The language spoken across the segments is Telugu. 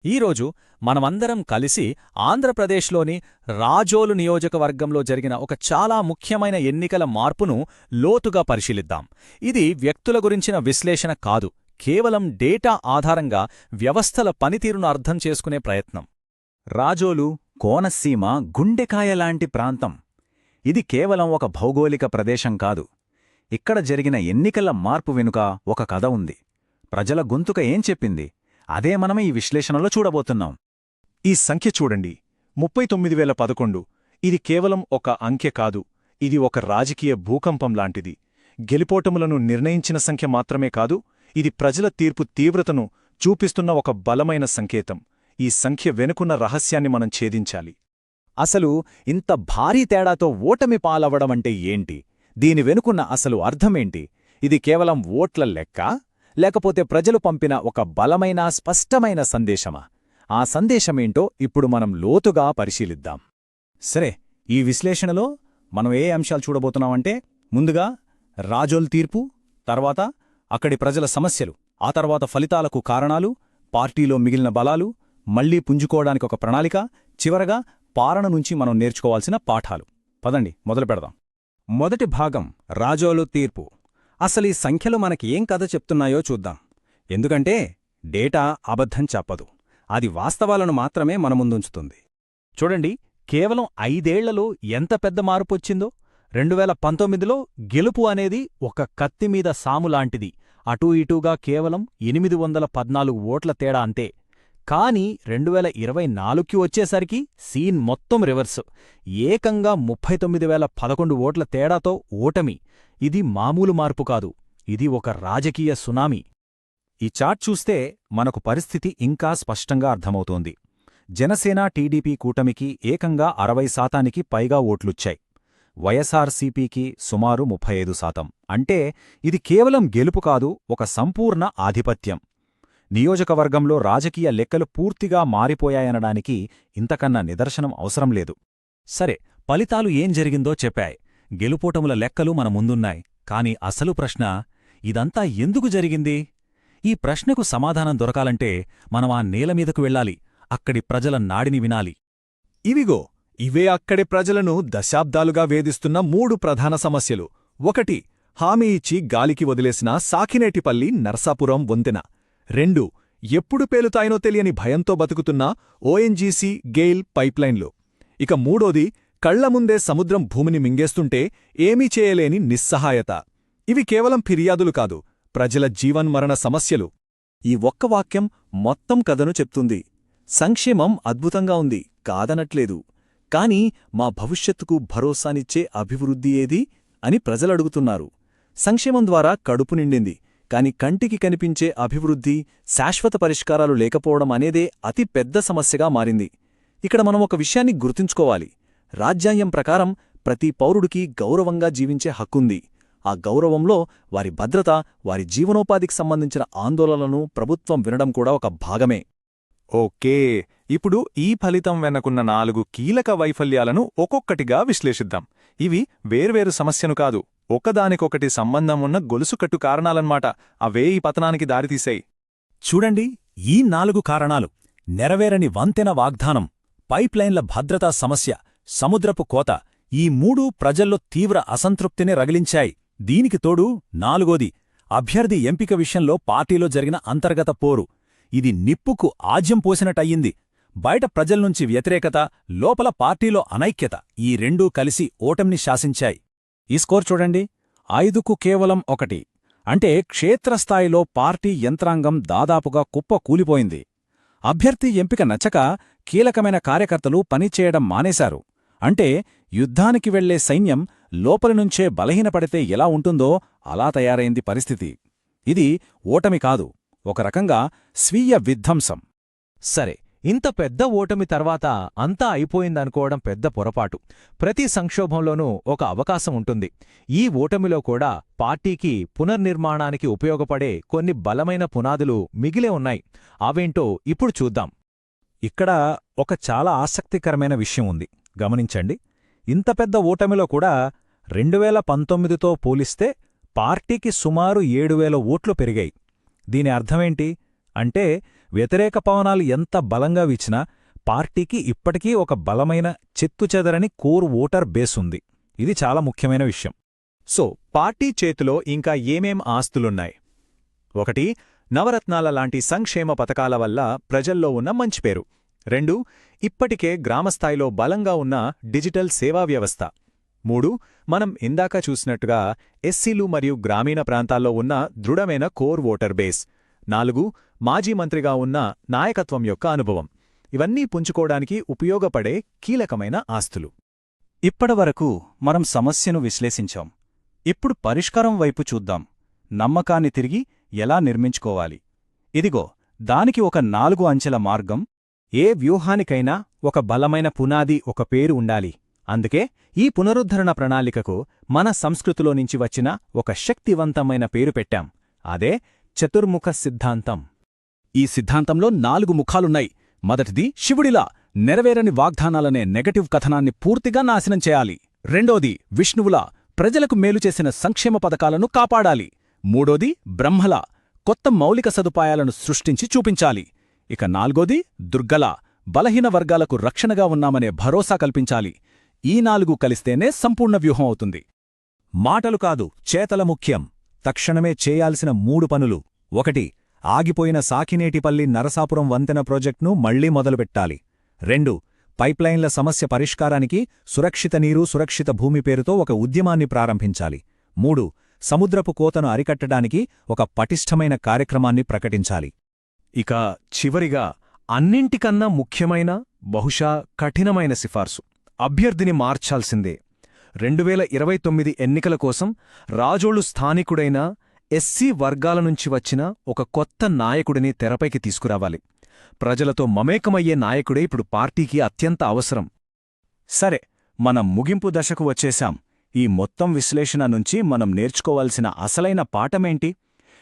ఈరోజు మనమందరం కలిసి ఆంధ్రప్రదేశ్లోని రాజోలు నియోజకవర్గంలో జరిగిన ఒక చాలా ముఖ్యమైన ఎన్నికల మార్పును లోతుగా పరిశీలిద్దాం. ఇది వ్యక్తుల గురించిన విశ్లేషణ కాదు, కేవలం డేటా ఆధారంగా వ్యవస్థల పనితీరును అర్థం చేసుకునే ప్రయత్నం. రాజోలు కోనసీమ గుండెకాయలాంటి ప్రాంతం. ఇది కేవలం ఒక భౌగోళిక ప్రదేశం కాదు. ఇక్కడ జరిగిన ఎన్నికల మార్పు వెనుక ఒక కథ ఉంది. ప్రజల గొంతుక ఏం చెప్పింది, అదే మనం ఈ విశ్లేషణలో చూడబోతున్నాం. ఈ సంఖ్య చూడండి, 39,011. ఇది కేవలం ఒక అంకె కాదు, ఇది ఒక రాజకీయ భూకంపం లాంటిది. గెలిపోటములను నిర్ణయించిన సంఖ్య మాత్రమే కాదు, ఇది ప్రజల తీర్పు తీవ్రతను చూపిస్తున్న ఒక బలమైన సంకేతం. ఈ సంఖ్య వెనుకున్న రహస్యాన్ని మనం ఛేదించాలి. అసలు ఇంత భారీ తేడాతో ఓటమి పాలవడమంటే ఏంటి? దీని వెనుకున్న అసలు అర్థమేంటి? ఇది కేవలం ఓట్ల లెక్క, లేకపోతే ప్రజలు పంపిన ఒక బలమైన స్పష్టమైన సందేశమా? ఆ సందేశమేంటో ఇప్పుడు మనం లోతుగా పరిశీలిద్దాం. సరే, ఈ విశ్లేషణలో మనం ఏ అంశాలు చూడబోతున్నామంటే, ముందుగా రాజోల్ తీర్పు, తర్వాత అక్కడి ప్రజల సమస్యలు, ఆ తర్వాత ఫలితాలకు కారణాలు, పార్టీలో మిగిలిన బలాలు, మళ్లీ పుంజుకోవడానికి ఒక ప్రణాళిక, చివరగా పాలన నుంచి మనం నేర్చుకోవాల్సిన పాఠాలు. పదండి మొదలుపెడదాం. మొదటి భాగం రాజోలు తీర్పు. అసలీ సంఖ్యలు మనకి ఏం కథ చెప్తున్నాయో చూద్దాం. ఎందుకంటే డేటా అబద్ధం చెప్పదు, అది వాస్తవాలను మాత్రమే మన ముందుంచుతుంది. చూడండి, కేవలం 5 ఏళ్లలో ఎంత పెద్ద మార్పొచ్చిందో. 2019లో గెలుపు అనేది ఒక కత్తిమీద సాములాంటిది, అటూ ఇటూగా కేవలం 814 ఓట్ల తేడా అంతే. కానీ 2024కి వచ్చేసరికి సీన్ మొత్తం రివర్సు. ఏకంగా 39,011 ఓట్ల తేడాతో ఓటమి. ఇది మామూలు మార్పు కాదు, ఇది ఒక రాజకీయ సునామీ. ఈ చార్ట్ చూస్తే మనకు పరిస్థితి ఇంకా స్పష్టంగా అర్థమవుతోంది. జనసేన టీడీపీ కూటమికి ఏకంగా 60% పైగా ఓట్లుచ్చాయి. వైఎస్ఆర్సీపీకి సుమారు 35%. అంటే ఇది కేవలం గెలుపు కాదు, ఒక సంపూర్ణ ఆధిపత్యం. నియోజకవర్గంలో రాజకీయ లెక్కలు పూర్తిగా మారిపోయాయనడానికి ఇంతకన్నా నిదర్శనం అవసరం లేదు. సరే, ఫలితాలు ఏం జరిగిందో చెప్పాయి, గెలుపోటముల లెక్కలు మన ముందున్నాయి. కాని అసలు ప్రశ్న, ఇదంతా ఎందుకు జరిగింది? ఈ ప్రశ్నకు సమాధానం దొరకాలంటే మనం ఆ నేలమీదకు వెళ్ళాలి, అక్కడి ప్రజల నాడిని వినాలి. ఇవిగో, ఇవే అక్కడి ప్రజలను దశాబ్దాలుగా వేధిస్తున్న 3 ప్రధాన సమస్యలు. 1. హామీ ఇచ్చి గాలికి వదిలేసిన సాకినేటిపల్లి నర్సాపురం వంతెన. 2. ఎప్పుడు పేలుతాయనో తెలియని భయంతో బతుకుతున్న ఓఎన్జీసీ గెయిల్ పైప్లైన్లు. ఇక 3. కళ్లముందే సముద్రం భూమిని మింగేస్తుంటే ఏమీ చేయలేని నిస్సహాయత. ఇవి కేవలం ఫిర్యాదులు కాదు, ప్రజల జీవన్మరణ సమస్యలు. ఈ ఒక్క వాక్యం మొత్తం కథను చెప్తుంది. సంక్షేమం అద్భుతంగా ఉంది, కాదనట్లేదు. కాని మా భవిష్యత్తుకు భరోసానిచ్చే అభివృద్ధి ఏది అని ప్రజలడుగుతున్నారు. సంక్షేమం ద్వారా కడుపు నిండింది, కాని కంటికి కనిపించే అభివృద్ధి, శాశ్వత పరిష్కారాలు లేకపోవడం అనేదే అతి పెద్ద సమస్యగా మారింది. ఇక్కడ మనం ఒక విషయాన్ని గుర్తుంచుకోవాలి. రాజ్యాంగం ప్రకారం ప్రతి పౌరుడికి గౌరవంగా జీవించే హక్కుంది. ఆ గౌరవంలో వారి భద్రత, వారి జీవనోపాధికి సంబంధించిన ఆందోళనలను ప్రభుత్వం వినడం కూడా ఒక భాగమే. ఓకే, ఇప్పుడు ఈ ఫలితం వెనకున్న 4 కీలక వైఫల్యాలను ఒక్కొక్కటిగా విశ్లేషిద్దాం. ఇవి వేర్వేరు సమస్యను కాదు, ఒకదానికొకటి సంబంధం ఉన్న గొలుసుకట్టు కారణాలన్మాట. అవే ఈ పతనానికి దారితీశాయి. చూడండి, ఈ 4 కారణాలు: నెరవేరని వంతెన వాగ్దానం, పైప్లైన్ల భద్రతా సమస్య, సముద్రపు కోత. ఈ 3 ప్రజల్లో తీవ్ర అసంతృప్తిని రగిలించాయి. దీనికి తోడు 4వది, అభ్యర్థి ఎంపిక విషయంలో పార్టీలో జరిగిన అంతర్గత పోరు. ఇది నిప్పుకు ఆజ్యం పోసినట్టయింది. బయట ప్రజల్నుంచి వ్యతిరేకత, లోపల పార్టీలో అనైక్యత, ఈ 2 కలిసి ఓటమిని శాసించాయి. ఈ స్కోర్ చూడండి, 5కు కేవలం 1. అంటే క్షేత్రస్థాయిలో పార్టీ యంత్రాంగం దాదాపుగా కుప్ప కూలిపోయింది. అభ్యర్థి ఎంపిక నచ్చక కీలకమైన కార్యకర్తలు పనిచేయడం మానేశారు. అంటే యుద్ధానికి వెళ్లే సైన్యం లోపలినుంచే బలహీనపడితే ఎలా ఉంటుందో అలా తయారైంది పరిస్థితి. ఇది ఓటమి కాదు, ఒక రకంగా స్వీయ విధ్వంసం. సరే, ఇంత పెద్ద ఓటమి తర్వాత అంతా అయిపోయిందనుకోవడం పెద్ద పొరపాటు. ప్రతి సంక్షోభంలోనూ ఒక అవకాశం ఉంటుంది. ఈ ఓటమిలో కూడా పార్టీకి పునర్నిర్మాణానికి ఉపయోగపడే కొన్ని బలమైన పునాదులు మిగిలే ఉన్నాయి. అవేంటో ఇప్పుడు చూద్దాం. ఇక్కడ ఒక చాలా ఆసక్తికరమైన విషయం ఉంది, గమనించండి. ఇంత పెద్ద ఓటమిలో కూడా 2019తో పోలిస్తే పార్టీకి సుమారు 7,000 ఓట్లు పెరిగాయి. దీని అర్థమేంటి అంటే వ్యతిరేక పవనాలు ఎంత బలంగా వీచినా పార్టీకి ఇప్పటికీ ఒక బలమైన చెత్తుచెదరని కోర్ ఓటర్ బేస్ ఉంది. ఇది చాలా ముఖ్యమైన విషయం. సో పార్టీ చేతిలో ఇంకా ఏమేం ఆస్తులున్నాయి? 1. నవరత్నాల లాంటి సంక్షేమ పథకాల వల్ల ప్రజల్లో ఉన్న మంచి పేరు. 2. ఇప్పటికే గ్రామస్థాయిలో బలంగా ఉన్న డిజిటల్ సేవా వ్యవస్థ. 3. మనం ఇందాక చూసినట్టుగా ఎస్సీలు మరియు గ్రామీణ ప్రాంతాల్లో ఉన్న దృఢమైన కోర్ ఓటర్ బేస్. 4. మాజీ మంత్రిగా ఉన్న నాయకత్వం యొక్క అనుభవం. ఇవన్నీ పుంజుకోవడానికి ఉపయోగపడే కీలకమైన ఆస్తులు. ఇప్పటివరకు మనం సమస్యను విశ్లేషించాం. ఇప్పుడు పరిష్కారం వైపు చూద్దాం. నమ్మకాన్ని తిరిగి ఎలా నిర్మించుకోవాలి? ఇదిగో దానికి ఒక 4 అంచెల మార్గం. ఏ వ్యూహానికైనా ఒక బలమైన పునాది, ఒక పేరు ఉండాలి. అందుకే ఈ పునరుద్ధరణ ప్రణాళికకు మన సంస్కృతిలో నుంచి వచ్చిన ఒక శక్తివంతమైన పేరు పెట్టాం. అదే చతుర్ముఖ సిద్ధాంతం. ఈ సిద్ధాంతంలో 4 ముఖాలున్నాయి. మొదటిది శివుడిలా నెరవేరని వాగ్దానాలనే నెగటివ్ కథనాన్ని పూర్తిగా నాశనం చేయాలి. రెండోది విష్ణువులా ప్రజలకు మేలు చేసిన సంక్షేమ పథకాలను కాపాడాలి. మూడోది బ్రహ్మలా కొత్త మౌలిక సదుపాయాలను సృష్టించి చూపించాలి. ఇక 4వది దుర్గలా బలహీన వర్గాలకు రక్షణగా ఉన్నామనే భరోసా కల్పించాలి. ఈ 4 కలిస్తేనే సంపూర్ణ వ్యూహం అవుతుంది. మాటలు కాదు, చేతల ముఖ్యం. తక్షణమే చేయాల్సిన 3 పనులు. 1. ఆగిపోయిన సాకినేటిపల్లి నరసాపురం వంతెన ప్రాజెక్టును మళ్లీ మొదలుపెట్టాలి. 2. పైప్లైన్ల సమస్య పరిష్కారానికి సురక్షిత నీరు సురక్షిత భూమి పేరుతో ఒక ఉద్యమాన్ని ప్రారంభించాలి. 3. సముద్రపు కోతను అరికట్టడానికి ఒక పటిష్టమైన కార్యక్రమాన్ని ప్రకటించాలి. ఇక చివరిగా అన్నింటికన్నా ముఖ్యమైన, బహుశా కఠినమైన సిఫార్సు: అభ్యర్థిని మార్చాల్సిందే. 2029 ఎన్నికల కోసం రాజోళ్లు స్థానికుడైన ఎస్సీ వర్గాల నుంచి వచ్చిన ఒక కొత్త నాయకుడిని తెరపైకి తీసుకురావాలి. ప్రజలతో మమేకమయ్యే నాయకుడే ఇప్పుడు పార్టీకి అత్యంత అవసరం. సరే, మనం ముగింపు దశకు వచ్చేశాం. ఈ మొత్తం విశ్లేషణ నుంచి మనం నేర్చుకోవాల్సిన అసలైన పాఠమేంటి?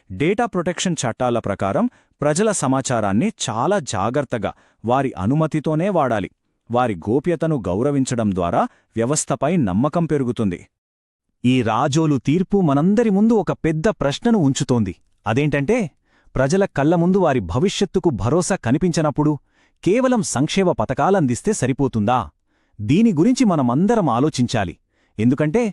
డేటా ప్రొటెక్షన్ చట్టాల ప్రకారం ప్రజల సమాచారాన్ని చాలా జాగ్రత్తగా, వారి అనుమతితోనే వాడాలి. వారి గోప్యతను గౌరవించడం ద్వారా వ్యవస్థపై నమ్మకం పెరుగుతుంది. ఈ రాజోలు తీర్పు మనందరి ముందు ఒక పెద్ద ప్రశ్నను ఉంచుతోంది. అదేంటంటే, ప్రజల కళ్ల ముందు వారి భవిష్యత్తుకు భరోసా కనిపించనప్పుడు కేవలం సంక్షేమ పథకాలందిస్తే సరిపోతుందా? దీని గురించి మనమందరం ఆలోచించాలి. ఎందుకంటే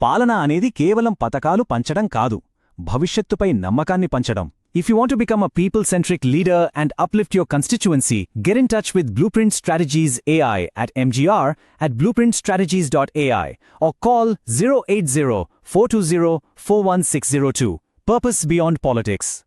పాలన అనేది కేవలం పథకాలు పంచడం కాదు, భవిష్యత్తుపై నమ్మకాన్ని పంచడం. If you want to become a people-centric leader and uplift your constituency, get in touch with Blueprint Strategies AI at mgr@blueprintstrategies.ai or call 080-420-41602. Purpose Beyond Politics.